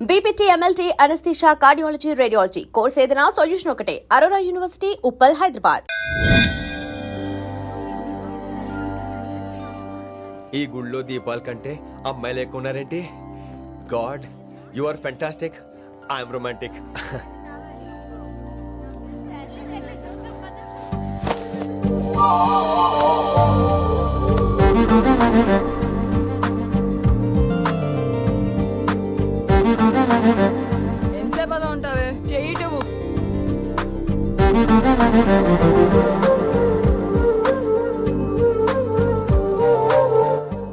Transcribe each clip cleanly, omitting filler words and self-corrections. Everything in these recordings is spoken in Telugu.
BPT MLT anaesthesia cardiology radiology course ఏదైనా సొల్యూషన్ ఒకటే అరోరా యూనివర్సిటీ ఉప్పల్ హైదరాబాద్. ఈ గుళ్ళో దీపాల కంటే అమ్మాయిలు ఎక్కువ ఉన్నారేంటి? God, you are fantastic. I'm romantic. ఎంతసేపు అలా ఉంటావే? చెయ్యటము.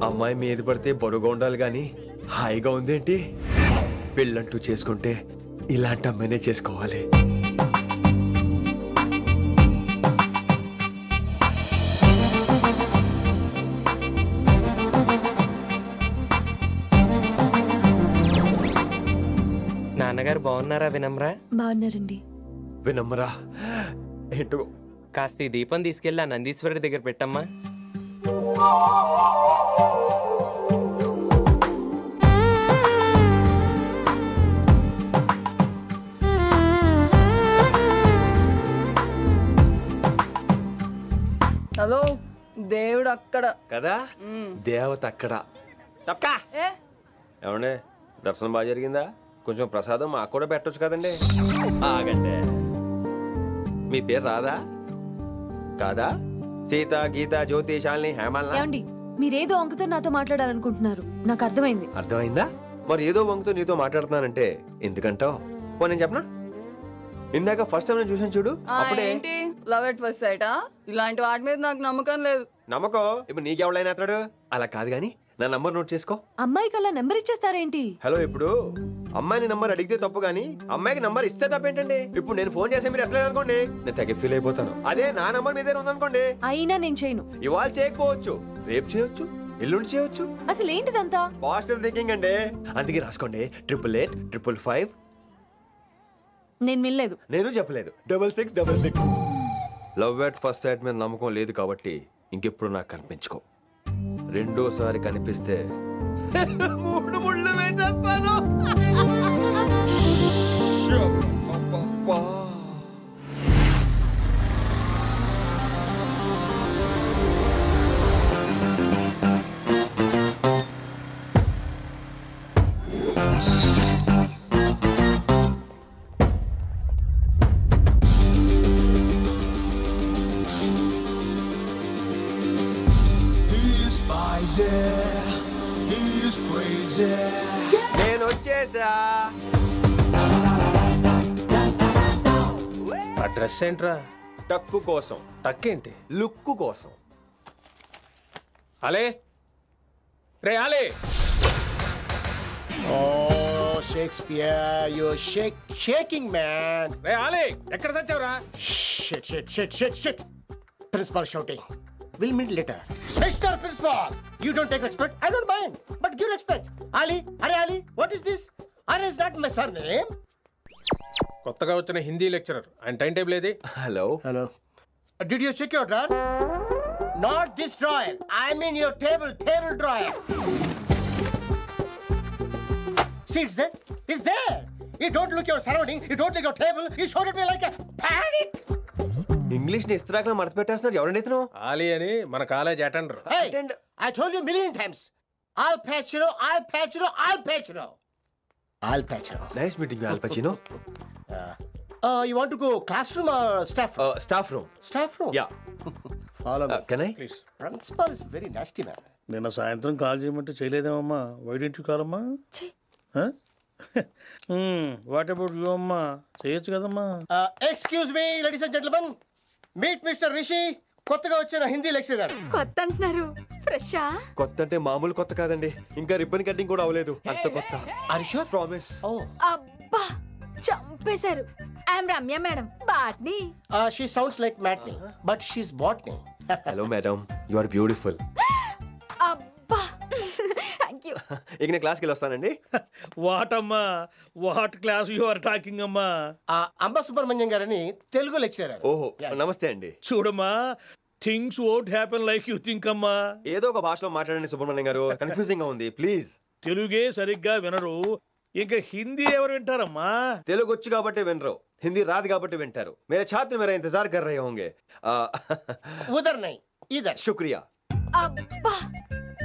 అమ్మాయి మీద పడితే బరువుగా ఉండాలి గాని హాయిగా ఉందేంటి? పెళ్ళంటూ చేసుకుంటే ఇలాంటి అమ్మాయినే చేసుకోవాలి. నాన్నగారు బాగున్నారా వినమ్రా? బాగున్నారండి. వినమ్రా ఏంటో కాస్త ఈ దీపం తీసుకెళ్ళి ఆ నందీశ్వరుడి దగ్గర పెట్టమ్మా. హలో, దేవుడు అక్కడ. కదా, దేవత అక్కడ. తప్పకా ఏ ఏమండే, దర్శనం బాగా జరిగిందా? కొంచెం ప్రసాదం మాకు కూడా పెట్టొచ్చు కదండి. ఆగండి, మీ పేరు రాదా కాదా? సీత, గీత, జ్యోతి, శాలిని, హేమల్నా? ఏమండి, మీరేదో అంకుతో నాతో మాట్లాడాలనుకుంటున్నారు, నాకు అర్థమైంది. అర్థమైందా? మరి ఏదో వంగుతో నీతో మాట్లాడుతున్నానంటే ఎందుకంటావు? పో నేను చెప్పనా? ఇందాక ఫస్ట్ టైం నేను చూసాను చూడు, అప్పుడే. ఏంటి లవ్ ఎట్ ఫస్ట్ సైటా? ఇలాంటి వాటి మీద నాకు నమ్మకం లేదు. నమ్మకం ఇప్పుడు నీకెవడైనా అతడు? అలా కాదు గాని నా నంబర్ నోట్ చేసుకో. అమ్మాయికి అలా నెంబర్ ఇచ్చేస్తారేంటి? హలో, ఇప్పుడు అమ్మాయిని నంబర్ అడిగితే తప్పు గానీ అమ్మాయికి నంబర్ ఇస్తే తప్పేంటండి? ఇప్పుడు నేను ఫోన్ చేస్తే మీరు ఎట్లా అనుకోండి, నేను తెగ ఫీల్ అయిపోతాను. అదే నా నంబర్ మీదే ఉందనుకోండి, అయినా నేను చేయను. ఇవాళ చేయకపోవచ్చు, రేపు చేయొచ్చు, ఎల్లుండి చేయొచ్చు. అసలు ఏంటిదంతా? పాజిటివ్ థింకింగ్ అండి. అందుకే రాసుకోండి 888 నేను వినలేదు. నేను చెప్పలేదు 6666. లవ్ ఎట్ ఫస్ట్ సైట్ మీద నమ్మకం లేదు కాబట్టి ఇంకెప్పుడు నాకు కనిపించుకో. రెండోసారి కనిపిస్తే 3 ముళ్ళు వేసేస్తాను. అబ్బబ్బబ్బా. నేను వచ్చేసా. ఆ డ్రెస్ ఏంట్రా? టక్కు కోసం, టక్కేంటి? లుక్కు కోసం. అలే రే అలే. Oh, Shakespeare, you're shaking, man. రే అలే, ఎక్కడ చచ్చావురా? Shit. Principal shouting. We'll meet later. Mr. Principal, you don't take respect. I don't mind, but give respect. Ali, Ali, what is this? Ali is not my surname. కొత్తగా వచ్చిన హిందీ లెక్చరర్, ఆయన టైం టేబుల్ ఏది? Hello, Did you check your drawer? Not this drawer. I mean your table drawer. See, it's there. You don't look your surrounding. You don't look your table. You showed at me like a panic. English ని ఇస్త్రాకులో మడత పెట్టేస్తున్నాడు. ఎవరండి ఇతను? ఆలీ అని మన college attender. Hey, I told you a million times. I'll patch you. Nice meeting all పచినో. You want to go classroom or staff room? Staff room. Staff room? Yeah. Follow me. Can I? Please. Principal is very nasty man. నిన్న సాయంత్రం కాల్ చేయమంటే చేయలేదేమమ్మా? వైడెంట్ కాలమ్మా? వాట్ అబౌట్ యూ అమ్మా? చేయొచ్చు కదమ్మా? Excuse me, ladies and gentlemen. Meet Mr. Rishi. కొత్తగా వచ్చిన హిందీ లెక్చరర్. కొత్త అంటున్నారు, ఫ్రెషా? కొత్త అంటే మామూలు కొత్త కాదండి, ఇంకా రిబ్బన్ కటింగ్ కూడా అవ్వలేదు, అంత కొత్త. Are you sure? Promise. Oh. అబ్బా, చంపేశారు. I'm Ramya madam, botany. She sounds like Matney, but she's botany. Hello madam, you are beautiful. అబ్బా, థ్యాంక్ యూ. ఇక నేను క్లాస్కి వెళ్ళి వస్తానండి. వాట్ అమ్మా? What class you are talking అమ్మా? అంబ సుబ్రహ్మణ్యం గారని తెలుగు లెక్చరర్. ఓహో, నమస్తే అండి. చూడమ్మా, things won't happen like you think అమ్మా. ఏదో ఒక భాషలో మాట్లాడండి సుబ్రహ్మణ్యం గారు, కన్ఫ్యూజింగ్ గా ఉంది, ప్లీజ్. తెలుగే సరిగ్గా వినరు, ఇంకా హిందీ ఎవరు వింటారమ్మా? తెలుగు వచ్చు కాబట్టి వినరు, హిందీ రాదు కాబట్టి వింటారు. మేరే ఛాత్ర మేరా ఇంతజార్ కర్ రహే హోంగే. ఉదర్ నై ఇదర్. శుక్రియా. అబ్బా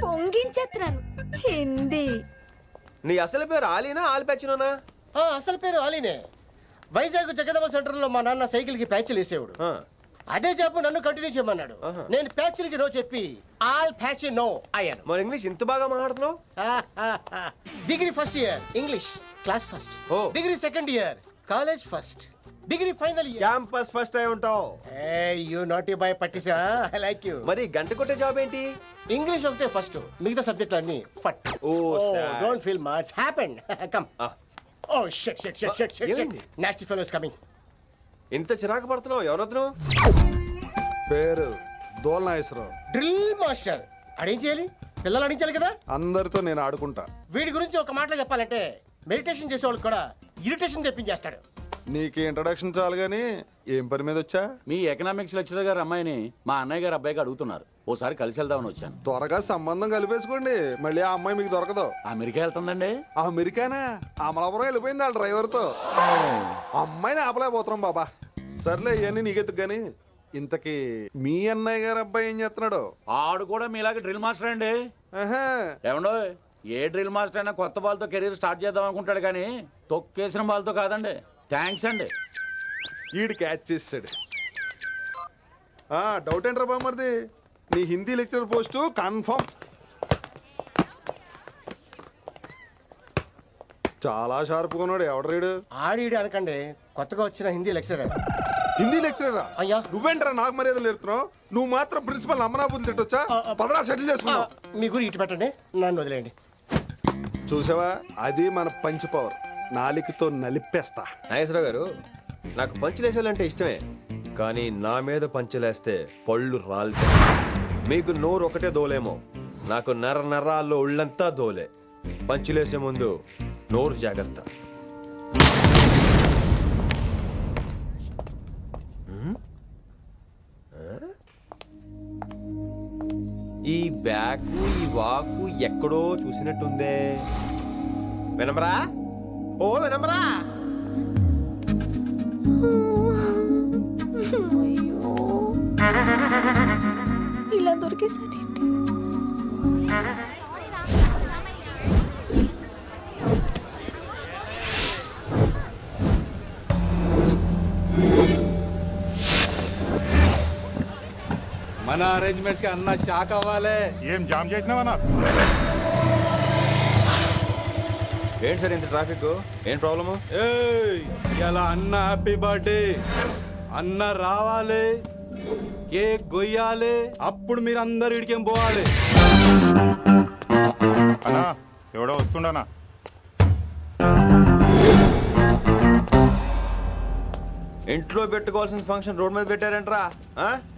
పొంగించేస్తున్నాను హిందీ. నీ అసలు పేరు ఆలీనా ఆల్పచ్చినోనా? అసలు పేరు అలీనే. వైజాగ్ జగదమ్మ సెంటర్ లో మా నాన్న సైకిల్ కి ప్యాచ్లు వేసేవాడు. అదే జాబ్ నన్ను కంటిన్యూ చేయమన్నాడు. నేను ప్యాచ్లకి నో చెప్పి ఆల్ ప్యాచ్ నో అయ్యాను. మరి ఇంగ్లీష్ ఇంత బాగా మాట్లాడుతున్నావు? Degree first year English class first. Degree second year college first. Degree final year campus first అయి ఉంటావు. యూ నాట్ బాయ్ పట్టిసా. I like you. మరి గంట కొట్టే జాబ్ ఏంటి? ఇంగ్లీష్ ఒకటే ఫస్ట్, మిగతా సబ్జెక్ట్ అన్ని ఫట్. Don't feel much happen. Come. Oh shit shit shit shit shit. Nasty fellows coming. ఇంత చిరాకు పడుతున్నావు? ఎవరొద్దు? పేరు దోల్నాగేశ్వరరావు. Drill master. అడేం చేయాలి? పిల్లలు అడించాలి కదా. అందరితో నేను ఆడుకుంటా. వీడి గురించి ఒక మాటలో చెప్పాలంటే మెడిటేషన్ చేసేవాళ్ళు కూడా ఇరిటేషన్ తెప్పించేస్తాడు. నీకు ఇంట్రడక్షన్ చాలు గానీ ఏం పని మీద వచ్చా? మీ ఎకనామిక్స్ లెక్చరర్ గారు అమ్మాయిని మా అన్నయ్య గారు అబ్బాయికి అడుగుతున్నారు. ఓసారి కలిసి వెళ్దామని వచ్చాను. త్వరగా సంబంధం కలిపేసుకోండి, మళ్ళీ ఆ అమ్మాయి మీకు దొరకదు. అమెరికా వెళ్తుందండి. అమెరికానా? అమలాపురం వెళ్ళిపోయింది వాళ్ళ డ్రైవర్ తో. అమ్మాయిని ఆపలేకపోతున్నాం బాబా. సర్లే ఇవన్నీ నీకెత్తుకు గాని ఇంతకీ మీ అన్నయ్య గారు అబ్బాయి ఏం చేస్తున్నాడు? ఆడు కూడా మీలాగే డ్రిల్ మాస్టర్ అండి. ఏమండో ఏ డ్రిల్ మాస్టర్ అయినా కొత్త బాల్తో కెరీర్ స్టార్ట్ చేద్దాం అనుకుంటాడు కానీ తొక్కేసిన బాల్తో కాదండి. థ్యాంక్స్ అండి. ఈడు క్యాచ్ చేసాడు. డౌట్ ఏంట్రా బామ్మర్ది? నీ హిందీ లెక్చరర్ పోస్టు కన్ఫర్మ్. చాలా షార్ప్గా ఉన్నాడు. ఎవడరీడు? ఆడిడు అనకండి, కొత్తగా వచ్చిన హిందీ లెక్చరర్. హిందీ లెక్చరరా? అయ్యా నువ్వేంట్రా నాకు మర్యాదలు నేర్పుతున్నావు? నువ్వు మాత్రం ప్రిన్సిపల్ అమ్మనాబుద్ధి తిట్టొచ్చా? పదరా సెటిల్ చేసుకున్నావు. మీ గురి ఇటు పెట్టండి, నన్ను వదిలేయండి. చూసావా, అది మన పంచ్ పవర్. నాలికతో నలిపేస్తా. నాగేశ్వరరావు గారు, నాకు పంచులేసేవాళ్ళంటే ఇష్టమే, కానీ నా మీద పంచులేస్తే పళ్ళు రాలుతాయి. మీకు నోరు ఒకటే దోలేమో, నాకు నర నరాల్లో ఒళ్ళంతా దోలే. పంచులేసే ముందు నోరు జాగ్రత్త. ఈ బ్యాకు ఈ వాకు ఎక్కడో చూసినట్టుందే. వినమరా? ఓ వినమరా? ఇలా దొరికేసారేంటి? మన అరేంజ్మెంట్స్ కి అన్న షాక్ అవ్వాలి. ఏం జామ్ చేసినావా? ఏంటి సార్ ఇంత ట్రాఫిక్? ఏం ప్రాబ్లము? ఇలా అన్న హ్యాపీ బర్త్డే, అన్న రావాలి, కేక్ గొయ్యాలి, అప్పుడు మీరు అందరు ఇడికేం పోవాలి. అన్నా ఎవడో వస్తుండనా? ఇంట్లో పెట్టుకోవాల్సిన ఫంక్షన్ రోడ్ మీద పెట్టారంటరా?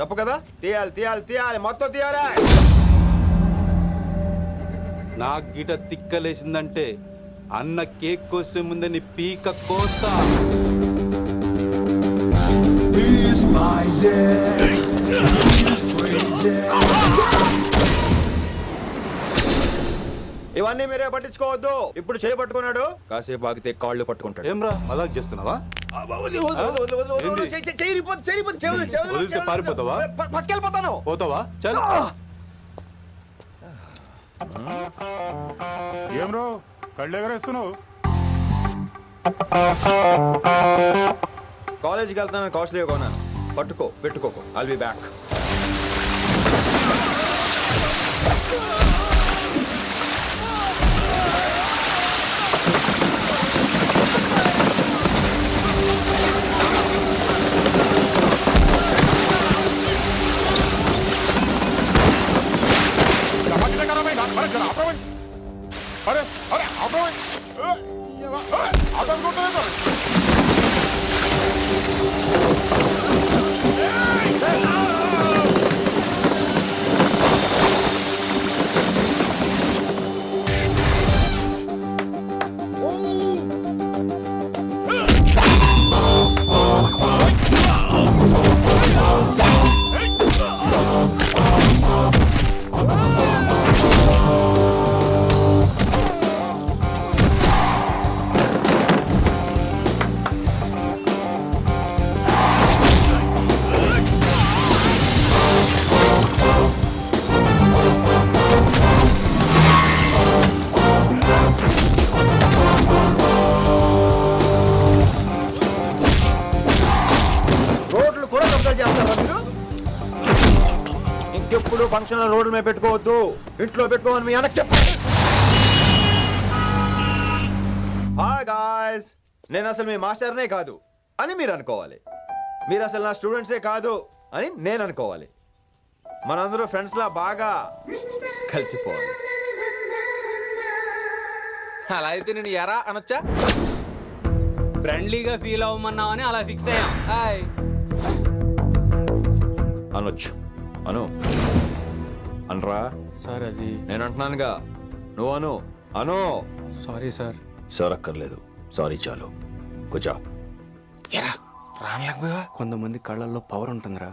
తప్పు కదా? తీయాలి తీయాలి తీయాలి, మొత్తం తీయాలి. నాకు గిట తిక్కలేసిందంటే అన్న కేక్ కోసే ముందే నీ పీక కోస్తా. ఇవన్నీ మీరే పట్టించుకోవద్దు. ఇప్పుడు చేయబట్టుకున్నాడు, కాసేపు ఆగితే కాళ్ళు పట్టుకుంటాడు. ఏమ్రా అలా చేస్తున్నావా? పారిపోతావా? పక్కెళ్ళిపోతాను. పోతావా? చల్. ఏమ్రో కళ్ళు ఎగరేస్తున్నావు? కాలేజీకి వెళ్తాను, కాస్ట్లీగా కొన్నాను. పట్టుకో, పెట్టుకోకు. I'll be back. అరే అరే అబ్బాయి అతను ఫంక్షన్ రోడ్ల మీద పెట్టుకోవద్దు, ఇంట్లో పెట్టుకోమని మీ అన్నకి చెప్పు. హాయ్ గాయ్స్, నేను అసలు మీ మాస్టర్నే కాదు అని మీరు అనుకోవాలి. మీరు అసలు నా స్టూడెంట్సే కాదు అని నేను అనుకోవాలి. మనందరూ ఫ్రెండ్స్ లా బాగా కలిసిపోవాలి. అలా అయితే నేను ఎరా అనొచ్చా? ఫ్రెండ్లీగా ఫీల్ అవ్వమన్నావని అలా ఫిక్స్ అయ్యాం. హాయ్ అనొచ్చు. అను అనరా సార్. అది నేను అంటున్నానుగా, నువ్వు అను. అను. Sorry sir. సార్ అక్కర్లేదు, సారీ చాలు. కూర్చో. కొంతమంది కళ్ళల్లో పవర్ ఉంటుందిరా,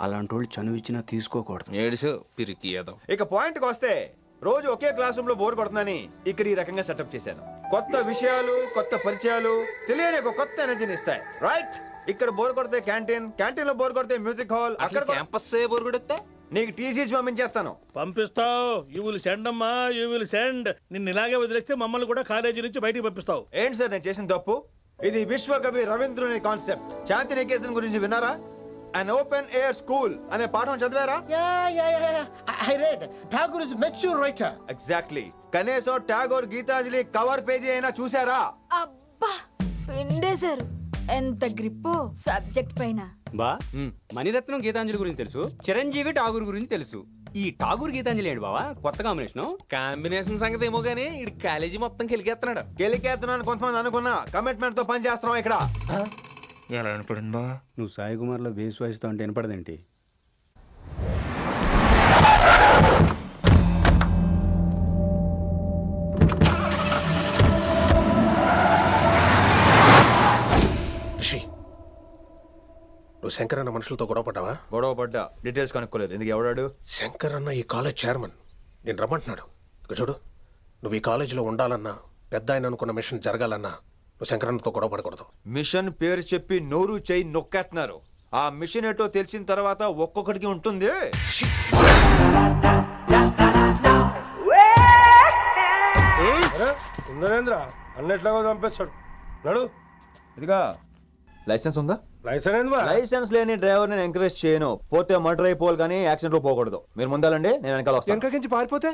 అలాంటి వాళ్ళు చనువు ఇచ్చినా తీసుకోకూడదు. ఏడుసు పిరికి ఏదో. ఇక పాయింట్కి వస్తే, రోజు ఒకే క్లాస్ రూమ్ లో బోర్ కొడుతుందని ఇక్కడ ఈ రకంగా సెటప్ చేశాను. కొత్త విషయాలు, కొత్త పరిచయాలు తెలియని ఒక కొత్త ఎనర్జీని ఇస్తాయి. రైట్? ఇక్కడ బోర్ కొడితే క్యాంటీన్, క్యాంటీన్ లో బోర్ కొడితే మ్యూజిక్ హాల్, అక్కడ క్యాంపస్ బోర్ కొడితే నీకు టీసీస్ పంపించేస్తాను. పంపిస్తావు. యూ విల్ సెండ్ అమ్మా, యూ విల్ సెండ్. నిన్ను ఇలాగే వదిలేస్తే మమ్మల్ని కూడా కాలేజీ నుంచి బయటికి పంపిస్తావు. ఏంటి సార్ నేను చేసిన తప్పు? ఇది విశ్వకవి రవీంద్రుని కాన్సెప్ట్. శాంతి నికేతన్ గురించి విన్నారా? అన్ ఓపెన్ ఎయిర్ స్కూల్ అనే పాఠం చదివారా? I read. Tagore is a mature writer. Exactly. కనీసం టాగోర్ గీతాంజలి కవర్ పేజీ అయినా చూసారా? అబ్బా పిండేశారు. ఎంత గ్రిప్పు సబ్జెక్ట్ పైన. బా మణిరత్నం గీతాంజలి గురించి తెలుసు, చిరంజీవి ఠాగూర్ గురించి తెలుసు. ఈ ఠాగూర్ గీతాంజలి ఏంటి బావా కొత్త కాంబినేషన్ సంగతి ఏమో గానీ ఈ కాలేజీ మొత్తం కెలికేస్తున్నాడు. గెలికేస్తున్నాను కొంతమంది అనుకున్నా, కమిట్మెంట్ తో పని చేస్తున్నాం ఇక్కడ. ఎలా వినపడింది బా? నువ్వు సాయి కుమార్ లో బేస్ వాయిస్ తో అంటే వినపడదేంటి? నువ్వు శంకర్ అన్న మనుషులతో గొడవ పడ్డావా? గొడవ పడ్డా, డీటెయిల్స్ కనుక్కోలేదు. ఎందుకు? ఎవడాడు? శంకర్ అన్న ఈ కాలేజ్ చైర్మన్. నేను రమ్మంటున్నాడు. ఇక చూడు, నువ్వు ఈ కాలేజీలో ఉండాలన్నా, పెద్ద ఆయన అనుకున్న మిషన్ జరగాలన్నా నువ్వు శంకర్ అన్నతో గొడవ పడకూడదు. మిషన్ పేరు చెప్పి నోరు చేయి నొక్కేస్తున్నారు. ఆ మిషన్ ఏటో తెలిసిన తర్వాత ఒక్కొక్కడికి ఉంటుంది. ఉందనేంద్ర అన్నెట్లాగో చంపేస్తాడు. నడు. ఇదిగా లైసెన్స్ ఉందా? లైసెన్స్ లైసెన్స్ లేని డ్రైవర్ నేను ఎంకరేజ్ చేయను. పోతే మర్డర్ అయిపోవాలి కానీ యాక్సిడెంట్ లో పోకూడదు. మీరు ముందాలండి, నేను వెనకాల వస్తాను. వెనకకించి పారిపోతే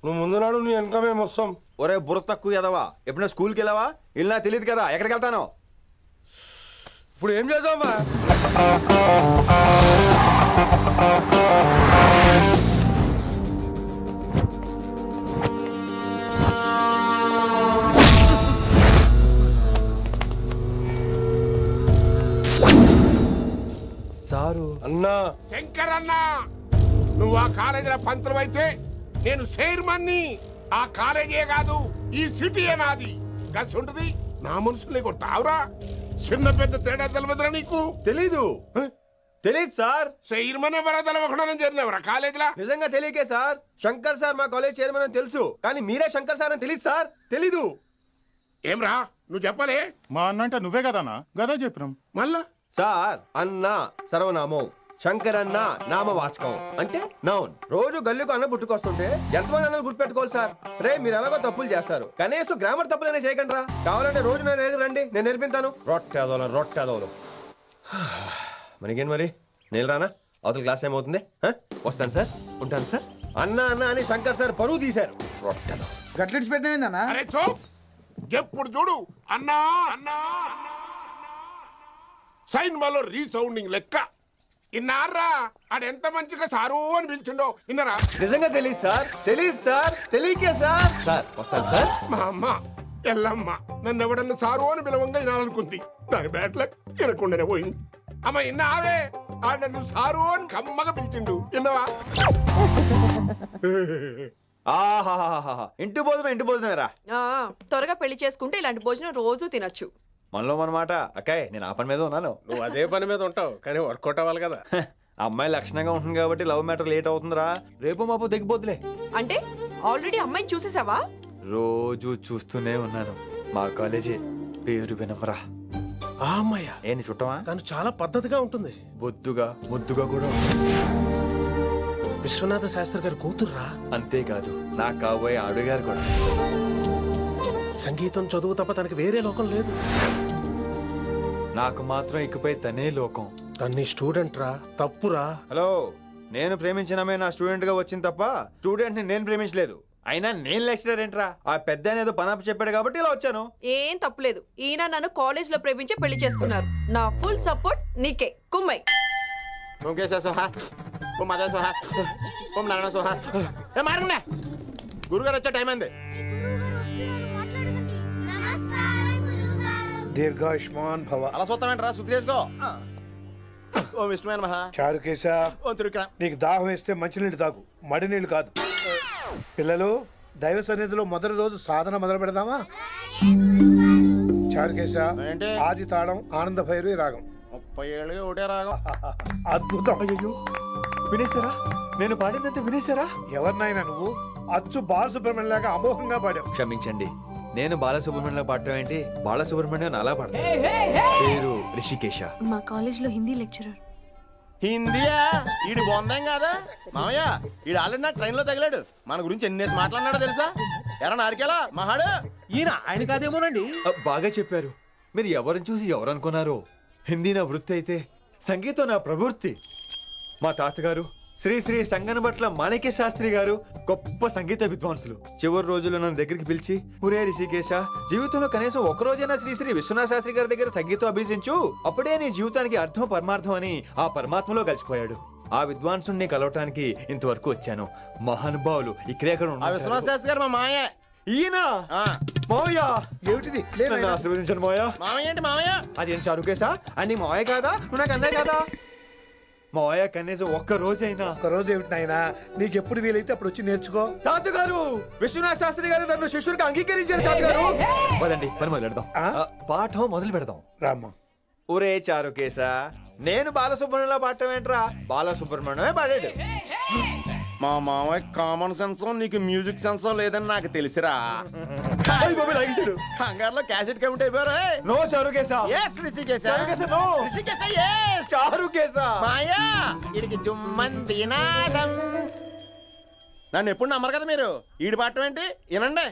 నువ్వు ముందు నాడు నీ వెనక మేము వస్తాం. ఒరే బుర్ర తక్కువ ఎదవా, ఎప్పుడైనా స్కూల్కి వెళ్ళావా? ఇలా తెలియదు కదా ఎక్కడికి వెళ్తాను. ఇప్పుడు ఏం చేద్దామా? సారు అన్నా శంకర్ అన్నా, నువ్వు ఆ కాలేజీలో పంతులు అయితే నేను చైర్మన్ని. ఆ కాలేజీ కాదు, ఈ సిటీయే నాది. గస్ ఉంటుంది నా మనుషుల్ని కొడతావురా? చిన్న పెద్ద తేడా తెలియదురా నీకు? తెలీదు. తెలీదు సార్. చైర్మన్ ఎవరో తెలవకుండా చేరినవరా కాలేజీలో? నిజంగా తెలియకే సార్. శంకర్ సార్ మా కాలేజ్ చైర్మన్ అని తెలుసు, కానీ మీరే శంకర్ సార్ అని తెలియదు సార్. తెలీదు. ఏమ్రా నువ్వు చెప్పలే? మా అన్న అంటే నువ్వే కదన్నా? గదా చెప్పినాం. మళ్ళా సార్ అన్న సర్వనామం, శంకర్ అన్న నామవాచకం అంటే నౌన్. రోజు గల్లుకు అన్న పుట్టుకొస్తుంటే ఎంతమంది అన్నలు గుర్తుపెట్టుకోవాలి సార్? రే మీరు ఎలాగో తప్పులు చేస్తారు, కనీసం గ్రామర్ తప్పులైనా చేయకండి రా. కావాలంటే రోజు నా దగ్గర రండి, నేను నేర్పిస్తాను. రొట్టెదోలు మనకేంటి మరి? నేను రానా? అవతల క్లాస్ టైం అవుతుంది. వస్తాను సార్, ఉంటాను సార్. అన్న అన్న అని శంకర్ సార్ పరువు తీశారు. రొట్టెదో గట్లెట్స్ పెట్టినా? అరే చో, ఎప్పుడు చూడు అన్నా అన్నా. సైన్ మాలో రీసౌండింగ్ లెక్క. ఇన్నారా ఆడెంత మంచిగా సారు అని పిలిచిండో ఇన్నరా? నిజంగా తెలియదు సార్. తెలియదు సార్. తెలియకే సార్. సార్ వస్తాను సార్. మా అమ్మ ఎల్లమ్మ నన్ను ఎవడన్నా సారు అని పిలవంగా వినాలనుకుంది. దాని బ్యాట్ల వినకుండానే పోయింది. అమ్మ ఇన్నావే, ఆడ నన్ను సారు అని కమ్మగా పిలిచిండు. విన్నవా? ఆహాహాహా, ఇంటి భోజనం రా. త్వరగా పెళ్లి చేసుకుంటే ఇలాంటి భోజనం రోజు తినొచ్చు. మనలో మనమాట. అక్కాయ్ నేను ఆ పని మీద ఉన్నాను. నువ్వు అదే పని మీద ఉంటావు, కానీ వర్కౌట్ అవ్వాలి కదా. అమ్మాయి లక్షణంగా ఉంటుంది కాబట్టి లవ్ మ్యాటర్ లేట్ అవుతుందిరా. రేపు మాపు దిగిపోతులే. అంటే ఆల్రెడీ అమ్మాయిని చూసేసావా? రోజు చూస్తూనే ఉన్నాను. మా కాలేజీ పేరు వినమరా. ఆ అమ్మాయ ఏంటి చుట్టమా? తను చాలా పద్ధతిగా ఉంటుంది. బొద్దుగా ముద్దుగా కూడా. విశ్వనాథ శాస్త్రి గారి కూతుర్రా. అంతేకాదు నా కాబోయే ఆడుగారు కూడా. సంగీతం చదువు తప్ప తనకి వేరే లోకం లేదు. నాకు మాత్రం ఇకపై తనే లోకం. తన్ని స్టూడెంట్ రా, తప్పురా. హలో, నేను ప్రేమించిన అమ్మాయి నా స్టూడెంట్ గా వచ్చింది తప్ప స్టూడెంట్ ని నేను ప్రేమించలేదు. అయినా నేను లెక్చరర్ ఏంట్రా? ఆ పెద్ద ఏదో పనాపు చెప్పాడు కాబట్టి ఇలా వచ్చాను. ఏం తప్పులేదు. ఈయన నన్ను కాలేజ్ లో ప్రేమించి పెళ్లి చేసుకున్నారు. నా ఫుల్ సపోర్ట్ నీకే. కుమ్మై గురుగారు వచ్చే టైం అయింది. దీర్ఘాయుష్మాన్ భవ. అలా చూస్తామేంట్రా? శుద్ధి చేసుకో. ఓం విష్ణువే నమః. చారుకేశ, ఓం తిరుక్రా. నీకు దాహం వేస్తే మంచినీళ్ళు తాగు, మడి నీళ్ళు కాదు. పిల్లలు, దైవ సన్నిధిలో మొదటి రోజు సాధన మొదలు పెడదామా? చారుకేశ, ఏంటి? ఆది తాళం ఆనంద భైరవి రాగం. 30 ఏళ్ళుగా ఒకటే రాగం. అద్భుతం. అయ్యో వినేశారా? నేను పాడిందంటే వినేశారా? ఎవరినైనా నువ్వు అచ్చు బాలసుబ్రహ్మణ్యం లాగా అమోఘంగా పాడావు. క్షమించండి, నేను బాలసుబ్రహ్మణ్యంలో పాడటం ఏంటి? బాలసుబ్రహ్మణ్యం అలా పాడతాను. పేరు రిషికేశ. మా కాలేజ్ లో హిందీ లెక్చరర్. హిందీయా? ఈడు బొందేం కాదా మామయ్య? ఈడు ఆల్రెడీ నా ట్రైన్ లో తగిలాడు. మన గురించి ఎన్నేసి మాట్లాడినాడో తెలుసా? ఎరా నారికేలా మహాడు. ఈయన ఆయన కాదేమోనండి. బాగా చెప్పారు. మీరు ఎవరిని చూసి ఎవరు అనుకున్నారు? హిందీ నా వృత్తి అయితే సంగీతం నా ప్రవృత్తి. మా తాతగారు శ్రీ శ్రీ సంగనబట్ల మాణిక్య శాస్త్రి గారు గొప్ప సంగీత విద్వాంసులు. చివరి రోజుల్లో నన్ను దగ్గరికి పిలిచి, ఒరే రిషికేశ, జీవితంలో కనీసం ఒక రోజైనా శ్రీ శ్రీ విశ్వనాథ శాస్త్రి గారి దగ్గర సంగీతం అభ్యసించు, అప్పుడే నీ జీవితానికి అర్థం పరమార్థం అని ఆ పరమాత్మలో కలిసిపోయాడు. ఆ విద్వాంసుని కలవటానికి ఇంతవరకు వచ్చాను. మహానుభావులు ఇక్కడే విశ్వనాథ శాస్త్రి గారు మా మాయ. ఈయన మావయ్య. ఏమిటిది? నన్ను ఆశీర్వదించండి మావయ్య. మామయ్య ఏంటి మామయ్య? అదేం చారుకేశా? అని మావయ్య కాదా? నువ్వు నాకు అన్నయ్య కాదా? మావయ్య కనీసం ఒక్క రోజైనా. ఒక రోజు ఏమిటి నాయనా, నీకు ఎప్పుడు వీలైతే అప్పుడు వచ్చి నేర్చుకో. తాతగారు, విశ్వనాథ శాస్త్రి గారు నన్ను శిష్యుడికి అంగీకరించారు. తాతగారు పదండి, పని మొదలు పెడదాం. పాఠం మొదలు పెడదాం. రామ్మా. ఒరే చారుకేశ, నేను బాలసుబ్రహ్మణ్యంలో పాడటం ఏంట్రా? బాలసుబ్రహ్మణ్యమే పాడాడు. మా మామయ్య కామన్ సెన్స్ నీకు మ్యూజిక్ సెన్స్ లేదని నాకు తెలిసిరా. కంగారులో క్యాసెట్ కమిట్ అయిపోయారా? No Charukesha. yes Rishikesha. Charukesha no. Rishikesha yes. Charukesha. మాయా వీడికి జుమ్మంది నాదం. నన్ను ఎప్పుడు నమ్మరు కదా మీరు. ఈడి పాడటం ఏంటి? వినండి.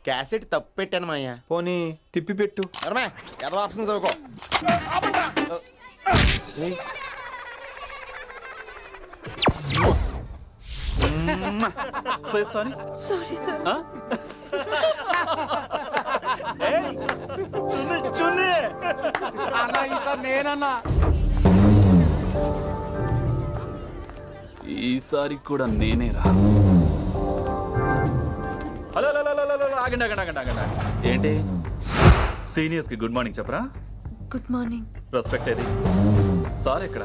క్యాసెట్ తప్పు పెట్టాను మాయ్యా. పోనీ తిప్పి పెట్టు. ఏదో ఆప్షన్ చదువుకో. Sorry sir. నేనన్నా ఈసారి కూడా నేనేరా. హలో ఆగండి ఆగండి ఆగండి ఆగండి. ఏంటి సీనియర్స్ కి గుడ్ మార్నింగ్ చెప్పరా? Good morning. రెస్పెక్ట్ ఏది? సార్ ఎక్కడ?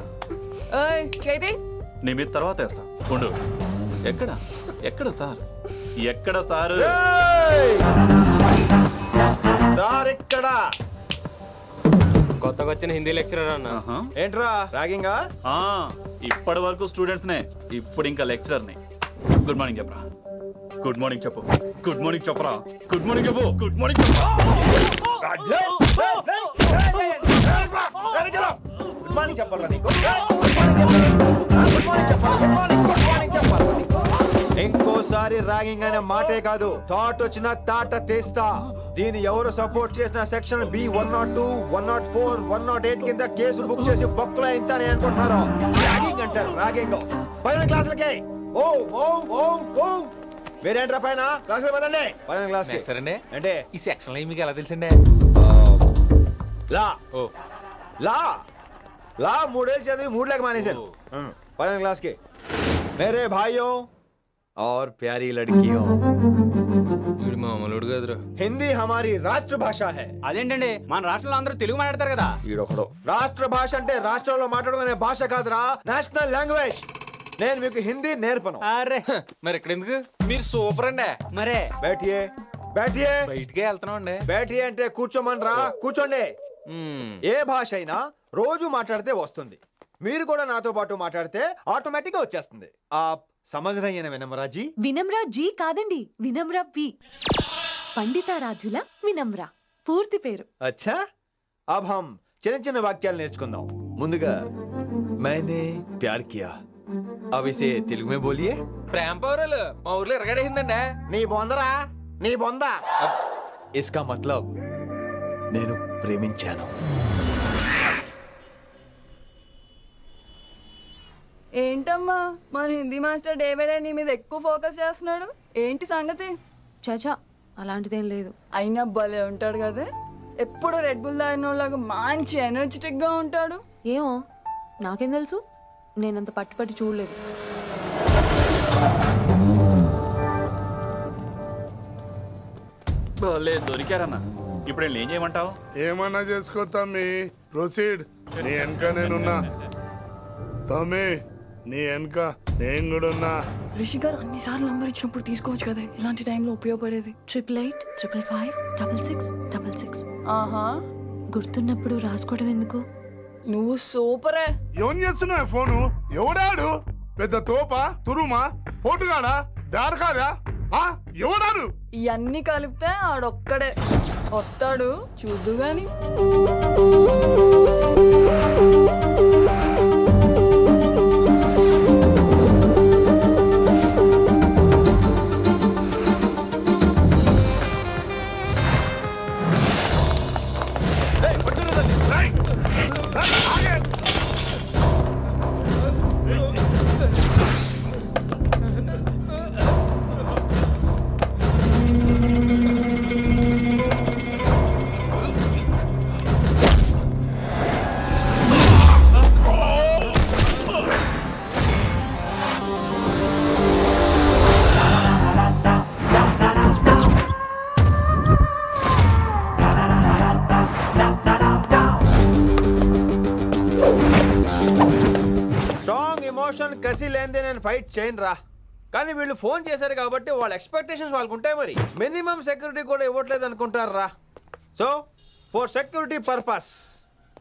చేతి నీ మీద తర్వాత వేస్తా ఉండు. ఎక్కడ ఎక్కడ సార్? ఎక్కడ సారు? ఇక్కడ కొత్తగా వచ్చిన హిందీ లెక్చరర్ అన్న. ఏంట్రా ర్యాగింగా? ఇప్పటి వరకు స్టూడెంట్స్ నే, ఇప్పుడు ఇంకా లెక్చరర్ ని. గుడ్ మార్నింగ్ చెప్పరా. గుడ్ మార్నింగ్ చెప్పు. గుడ్ మార్నింగ్ చెప్పరా. గుడ్ మార్నింగ్ చెప్పు. గుడ్ మార్నింగ్ చెప్పు. గుడ్ మార్నింగ్ చెప్పాలా నీకు? ఇంకోసారి ర్యాగింగ్ అనే మాటే కాదు, థాట్ వచ్చిన తాట తీస్తా. దీన్ని ఎవరు సపోర్ట్ చేసిన సెక్షన్ బి 102, 104, 108 కింద కేసు బుక్ చేసి బొక్కలో ఇంతనే అనుకుంటున్నారు. ర్యాగింగ్ అంటారు ర్యాగింగ్. పైన క్లాసులకి ఓ ఓ ఓ ఓ మీరేంట్రా పైన క్లాసులు పదండి. పైన క్లాస్ అంటే ఈ సెక్షన్ లో మీకు ఎలా తెలిసిండే? లా లా లా 3 ఏళ్ళు చదివి 3 లేక మానేశాను. పైన క్లాస్ కి మేరే భాइयों और प्यारी लड़कियों, మామూలుడు కదరా. హిందీ హమారీ రాష్ట్ర భాష హై. అదేంటండి, మన రాష్ట్రంలో అందరూ తెలుగు మాట్లాడతారు కదా. ఈడొకడు రాష్ట్ర భాష అంటే రాష్ట్రంలో మాట్లాడుకునే భాష కాదురా, నేషనల్ లాంగ్వేజ్. నేను మీకు హిందీ నేర్పను. అరే మరి ఇక్కడ ఎందుకు? మీరు సూపర్ అండి. మరే బైఠియే బైఠియే. బయటికే వెళ్తున్నాం అండి. బైఠియే అంటే కూర్చోమనరా. కూర్చోండి. ఏ భాష అయినా రోజు మాట్లాడితే వస్తుంది. మీరు కూడా నాతో పాటు మాట్లాడితే ఆటోమేటిక్ గా వచ్చేస్తుంది. ఆ समझ रही है ना विनम्रा जी? వినమ్రా జీ కాదండి, వినమ్రా వి. పండితారాధ్యుల వినమ్రా పూర్తి పేరు. अच्छा, अब हम చిన్న చిన్న వాక్యాలు నేర్చుకుందాం. ముందుగా मैंने प्यार किया. अब इसे తెలుగు में बोलिए. ప్రేమ పౌరులు మా ఊర్లో ఎరగడేసిందండి. నీ బొందరా నీ బొందా. ఇస్కా మతలబ్ నేను ప్రేమించాను. ఏంటమ్మా మన Hindi master day by day నీ మీద ఎక్కువ ఫోకస్ చేస్తున్నాడు, ఏంటి సంగతి? చాచా అలాంటిదేం లేదు. అయినా భలే ఉంటాడు కదా, ఎప్పుడు రెడ్ బుల్ తాగినోళ్ళగా మంచి ఎనర్జెటిక్ గా ఉంటాడు. ఏమో నాకేం తెలుసు, నేనంత పట్టి చూడలేదు. దొరికారన్నా, ఇప్పుడు ఏం చేయమంటావు? ఏమన్నా చేసుకో తమ్మి, ప్రొసీడ్. నీ వెనక నేనున్నా తమ్మి, నీ వెనక నేను కూడా ఉన్నా. రిషి గారు అన్నిసార్లు నంబర్ ఇచ్చినప్పుడు తీసుకోవచ్చు కదా, ఇలాంటి టైంలో ఉపయోగపడేది. 88855566. ఆహా, గుర్తున్నప్పుడు రాసుకోవడం ఎందుకు? నువ్వు సూపరే. ఏం చేస్తున్నావు ఫోను? ఎవడాడు? పెద్ద తోప, తురుమా, పోటుగాడా, దారకాడా? ఎవడాడు? ఇవన్నీ కలిపితే ఆడొక్కడే వస్తాడు, చూద్దు గాని. కసి లేదే నేను ఫైట్ చేయను రా, కానీ వీళ్ళు ఫోన్ చేశారు కాబట్టి వాళ్ళ ఎక్స్పెక్టేషన్స్ వాళ్ళకు ఉంటాయి. మరి మినిమం సెక్యూరిటీ కూడా ఇవ్వట్లేదు అనుకుంటారు రా. సో ఫర్ సెక్యూరిటీ పర్పస్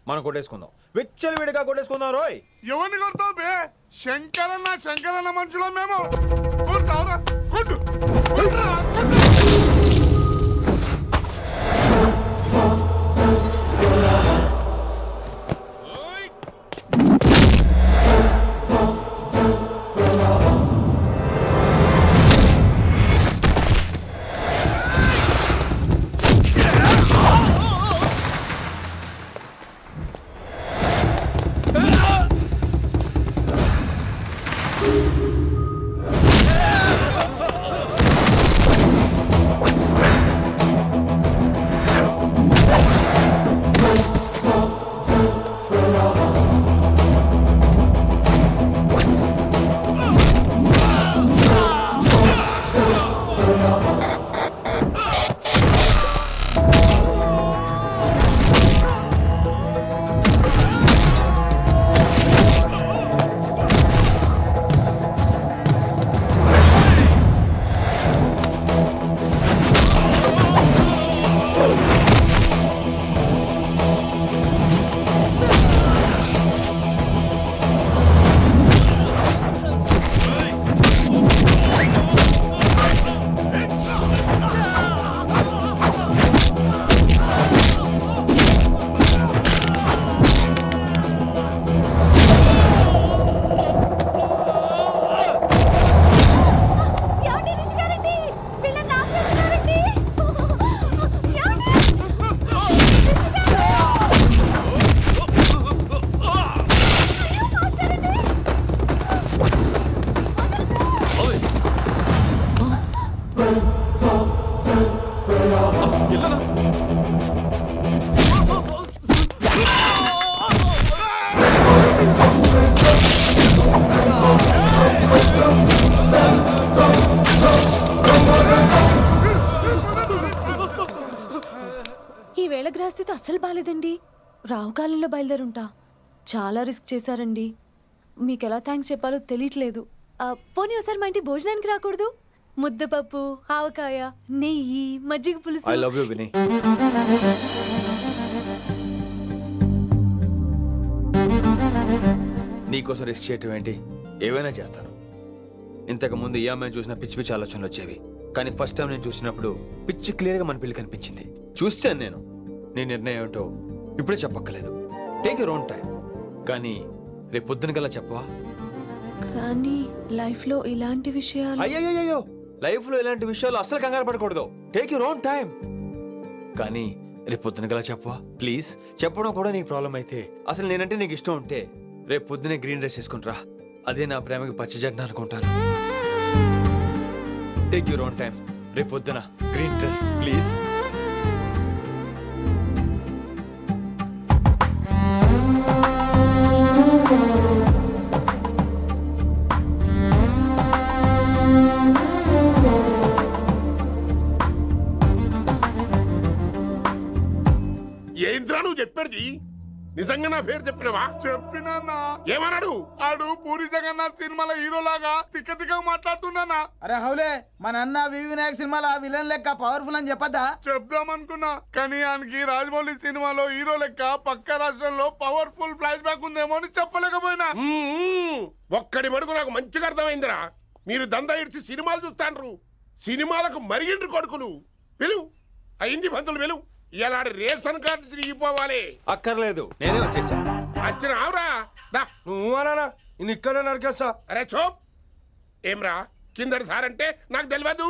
మనం కొట్టేసుకుందాం, విచ్చలు విడిగా కొట్టేసుకుందాం. రోయ్ ఎవరిని కొడతావు బే? శంకరన్న మనుషులో మేము. కొడతావురా, కొట్టు. గ్రహస్థితి అస్సలు బాలేదండి. రావుకాలంలో బయలుదేరుంటా. చాలా రిస్క్ చేశారండి. మీకు ఎలా థ్యాంక్స్ చెప్పాలో తెలియట్లేదు. పోనీ ఒకసారి మా ఇంటి భోజనానికి రాకూడదు? ముద్దపప్పు, ఆవకాయ, నెయ్యి, మజ్జిగ పులుసు. ఐ లవ్ యు విని. నీకోసం రిస్క్ చేయటం ఏంటి? ఏవైనా చేస్తాను. ఇంతకు ముందు ఈ అమ్మాయిని చూసిన పిచ్చి పిచ్చి ఆలోచనలు వచ్చేవి, కానీ ఫస్ట్ టైం నేను చూసినప్పుడు పిచ్చి క్లియర్ గా మన పిల్లి కనిపించింది. చూశాను నేను. నీ నిర్ణయం ఏంటో ఇప్పుడే చెప్పక్కర్లేదు. Take your own time. కానీ రేపు పొద్దున కల్లా చెప్పవా? కానీ లైఫ్ లో ఇలాంటి విషయాలు. అయ్యో లైఫ్ లో ఇలాంటి విషయాలు అస్సలు కంగారు పడకూడదు. Take your own time. కానీ రేపు పొద్దున గల చెప్పవా ప్లీజ్? చెప్పడం కూడా నీకు ప్రాబ్లం అయితే, అసలు నేనంటే నీకు ఇష్టం ఉంటే రేపు పొద్దునే గ్రీన్ డ్రెస్ వేసుకుంటారా. అదే నా ప్రేమకి పచ్చజెండా అనుకుంటాను. Take your own time. రేపు పొద్దున గ్రీన్ డ్రెస్ ప్లీజ్. ఏంద్రా నువ్వు చెప్పేది? నిజంగా నా పేరు చెప్పినవా? చెప్పినా ఏమన్నాడు? ఆడు పూరి జగన్నాథ్ సినిమాలో హీరో లాగా తిక్క తిక్క మాట్లాడుతున్నానా. అరే హౌలే, మన అన్న వినాయక్ సినిమాలో విలన్ లెక్క పవర్ఫుల్ అని చెప్పద్దా? చెప్దామనుకున్నా కానీ ఆయనకి రాజమౌళి సినిమాలో హీరో లెక్క పక్క రాష్ట్రంలో పవర్ఫుల్ ఫ్లాష్ బ్యాక్ ఉందేమో అని చెప్పలేకపోయినా. ఒక్కడి మడుగు నాకు మంచిగా అర్థమైందిరా. మీరు దందా ఇడిచి సినిమాలు చూస్తాండ్రు. సినిమాలకు మరిగిండ్రు కొడుకులు. పిలువు అయింది పంతులు పిలువు. ఇలా రేషన్ కార్డు తిరిగిపోవాలి. అక్కర్లేదు, నేనే వచ్చేసా. వచ్చిన ఆవురా. నువ్వు అనా నేను ఇక్కడే నరికేస్తా. అరే చోప్. ఏమ్రా కిందటి సార్ అంటే నాకు తెలియదు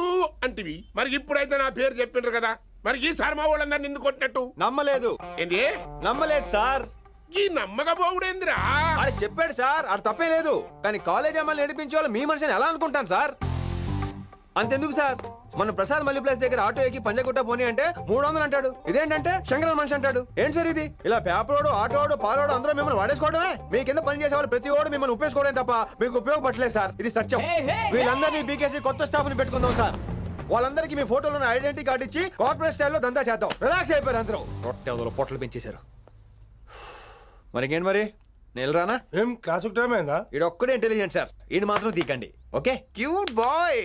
అంటివి. మరి ఇప్పుడైతే నా పేరు చెప్పిండ్రు కదా, మరి ఈసారి మా వాళ్ళందరినీ ఎందుకు కొట్టినట్టు? నమ్మలేదు. ఏంది? నమ్మలేదు సార్. ఈ నమ్మకపోవుడేందిరా? అది చెప్పాడు సార్, అది తప్పే లేదు. కానీ కాలేజ్ అమ్మాయిలు నడిపించే వాళ్ళు మీ మనిషిని ఎలా అనుకుంటాను సార్? అంతెందుకు సార్, మన ప్రసాద్ మల్లి ప్లేస్ దగ్గర ఆటో ఎక్కి పంజగుట్ట పోనీ అంటే 300 అంటాడు. ఇదేంటంటే శంకరన్ మనిషి అంటాడు. ఏంటి సార్ ఇది? ఇలా పేపరోడు, ఆటోడు, పాలోడు అందరూ మిమ్మల్ని వాడేసుకోవడమే. మీ కింద పని చేసే వాళ్ళు ప్రతి ఓడు మిమ్మల్ని ఉపయోగించుకోవడం తప్ప మీకు ఉపయోగపడలేదు సార్. ఇది సత్యం. వీళ్ళందరినీ బీకేసి కొత్త స్టాఫ్ ని పెట్టుకుందాం సార్. వాళ్ళందరికీ మీ ఫోటోలో ఐడెంటిటీ కార్డు ఇచ్చి కార్పొరేట్ స్టైల్లో దందా చేద్దాం. రిలాక్స్ అయిపోయారు అందరూ. రొట్టె పొట్టలు పెంచేశారు. మరికేంటి మరి నేను రానా? ఏం క్లాస్ టైం అయిందా? ఈడొక్కడే ఇంటెలిజెంట్ సార్, ఈయన మాత్రం తీకండి. Okay cute boy.